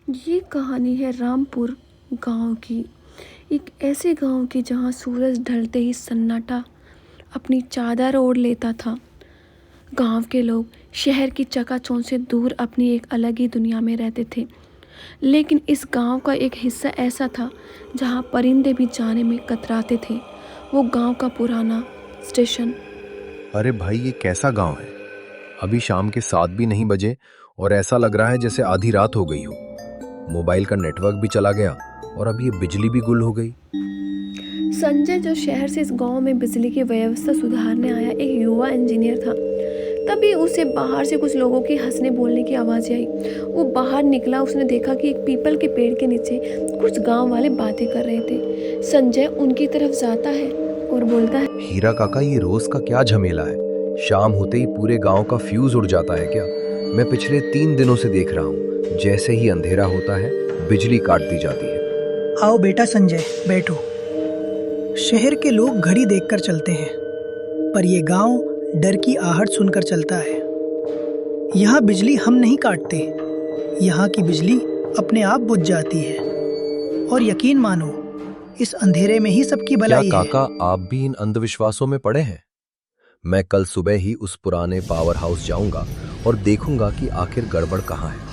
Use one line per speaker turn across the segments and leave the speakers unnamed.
ये कहानी है रामपुर गांव की। एक ऐसे गांव की जहां सूरज ढलते ही सन्नाटा अपनी चादर ओढ़ लेता था। गांव के लोग शहर की चकाचौंध से दूर अपनी एक अलग ही दुनिया में रहते थे। लेकिन इस गांव का एक हिस्सा ऐसा था जहां परिंदे भी जाने में कतराते थे। वो गांव का पुराना स्टेशन।
अरे भाई, ये कैसा गांव है? अभी शाम के 7 भी नहीं बजे और ऐसा लग रहा है जैसे आधी रात हो गई हो। मोबाइल का नेटवर्क भी चला गया और अब ये बिजली भी गुल हो गई।
संजय जो शहर से इस गांव में बिजली की व्यवस्था सुधारने आया एक युवा इंजीनियर था। तभी उसे बाहर से कुछ लोगों की हंसने बोलने की आवाज़ आई। वो बाहर निकला, उसने देखा कि एक पीपल के पेड़ के नीचे कुछ गांव वाले बातें कर रहे थे। संजय उनकी तरफ जाता है और बोलता है,
हीरा काका, ये रोज का क्या झमेला है? शाम होते ही पूरे गांव का फ्यूज उड़ जाता है क्या? मैं पिछले 3 दिनों से देख रहा हूँ, जैसे ही अंधेरा होता है बिजली काट दी जाती है।
आओ बेटा संजय, बैठो। शहर के लोग घड़ी देखकर चलते हैं, पर ये गांव डर की आहट सुनकर चलता है। यहाँ बिजली हम नहीं काटते, यहाँ की बिजली अपने आप बुझ जाती है। और यकीन मानो, इस अंधेरे में ही सबकी भलाई
क्या
है।
काका, आप भी इन अंधविश्वासों में पड़े हैं? मैं कल सुबह ही उस पुराने पावर हाउस जाऊंगा और देखूंगा कि आखिर गड़बड़ कहाँ है।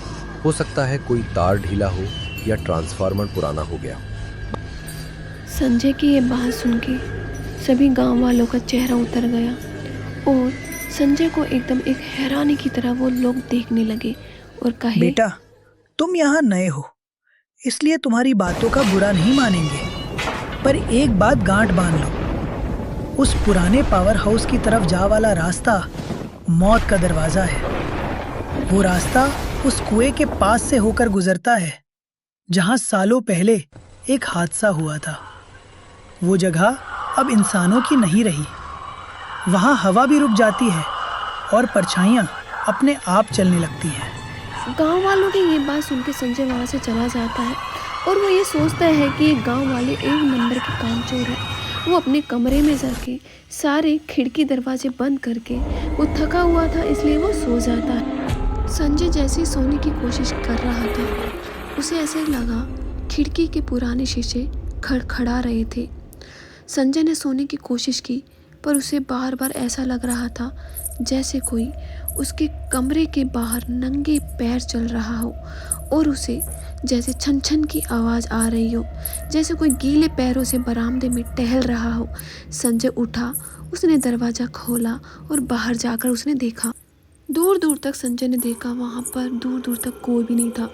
हो सकता है कोई तार ढीला हो या ट्रांसफार्मर पुराना हो गया।
संजय की ये बात सुन के सभी गांव वालों का चेहरा उतर गया और संजय को एकदम एक हैरानी की तरह वो लोग देखने लगे और कहे,
बेटा, तुम यहाँ नए हो, इसलिए तुम्हारी बातों का बुरा नहीं मानेंगे, पर एक बात गांठ बांध लो। उस पुराने पावर हाउस की तरफ जा वाला रास्ता मौत का दरवाजा है। वो रास्ता उस कुएं के पास से होकर गुजरता है जहां सालों पहले एक हादसा हुआ था। वो जगह अब इंसानों की नहीं रही। वहां हवा भी रुक जाती है और परछाइयां अपने आप चलने लगती हैं।
गांव वालों की ये बात सुन के संजय वहाँ से चला जाता है और वो ये सोचता है कि ये गांव वाले एक नंबर के कामचोर है। वो अपने कमरे में जाके सारे खिड़की दरवाजे बंद करके, वो थका हुआ था इसलिए वो सो जाता है। संजय जैसे ही सोने की कोशिश कर रहा था, उसे ऐसे लगा खिड़की के पुराने शीशे खड़खड़ा रहे थे। संजय ने सोने की कोशिश की, पर उसे बार बार ऐसा लग रहा था जैसे कोई उसके कमरे के बाहर नंगे पैर चल रहा हो और उसे जैसे छन छन की आवाज़ आ रही हो, जैसे कोई गीले पैरों से बरामदे में टहल रहा हो। संजय उठा, उसने दरवाज़ा खोला और बाहर जाकर उसने देखा। दूर दूर तक संजय ने देखा, वहाँ पर दूर दूर तक कोई भी नहीं था।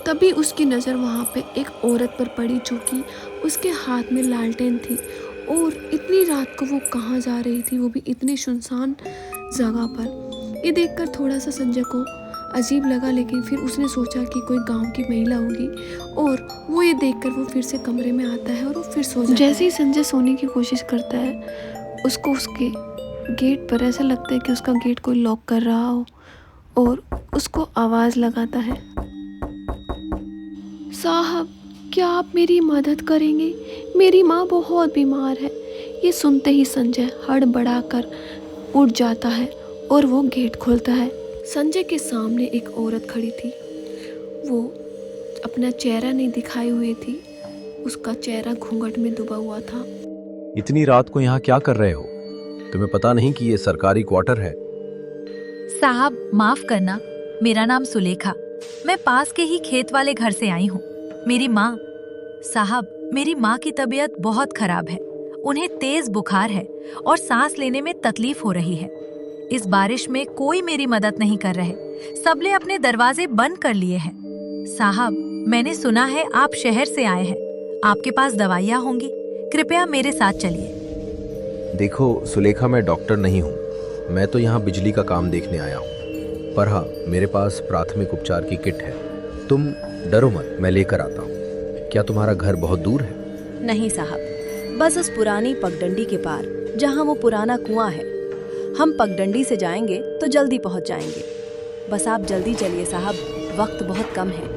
तभी उसकी नज़र वहाँ पे एक औरत पर पड़ी जो कि उसके हाथ में लालटेन थी और इतनी रात को वो कहाँ जा रही थी, वो भी इतनी सुनसान जगह पर। ये देखकर थोड़ा सा संजय को अजीब लगा, लेकिन फिर उसने सोचा कि कोई गांव की महिला होगी और वो ये देखकर वो फिर से कमरे में आता है और वो फिर सो जाता है। जैसे ही संजय सोने की कोशिश करता है, उसको उसके गेट पर ऐसा लगता है कि उसका गेट कोई लॉक कर रहा हो और उसको आवाज़ लगाता है, साहब, क्या आप मेरी मदद करेंगे? मेरी माँ बहुत बीमार है। ये सुनते ही संजय हड़बड़ाकर उठ जाता है और वो गेट खोलता है। संजय के सामने एक औरत खड़ी थी। वो अपना चेहरा नहीं दिखाए हुए थी, उसका चेहरा घूंघट में डूबा हुआ था।
इतनी रात को यहाँ क्या कर रहे हो? तुम्हें पता नहीं कि ये सरकारी क्वार्टर है?
साहब, माफ करना, मेरा नाम सुलेखा। मैं पास के ही खेत वाले घर से आई हूँ। मेरी माँ मेरी माँ की तबीयत बहुत खराब है। उन्हें तेज बुखार है और सांस लेने में तकलीफ हो रही है। इस बारिश में कोई मेरी मदद नहीं कर रहे। सबने अपने दरवाजे बंद कर लिए हैं। साहब, मैंने सुना है आप शहर से आए हैं। आपके पास दवाइयाँ होंगी, कृपया मेरे साथ चलिए।
देखो सुलेखा, मैं डॉक्टर नहीं हूँ। मैं तो यहाँ बिजली का काम देखने आया हूँ। पर हाँ, मेरे पास प्राथमिक उपचार की किट है। तुम डरो मत, मैं लेकर आता हूँ। क्या तुम्हारा घर बहुत दूर है?
नहीं साहब, बस उस पुरानी पगडंडी के पार जहाँ वो पुराना कुआं है। हम पगडंडी से जाएंगे तो जल्दी पहुँच जाएंगे। बस आप जल्दी चलिए साहब, वक्त बहुत कम है।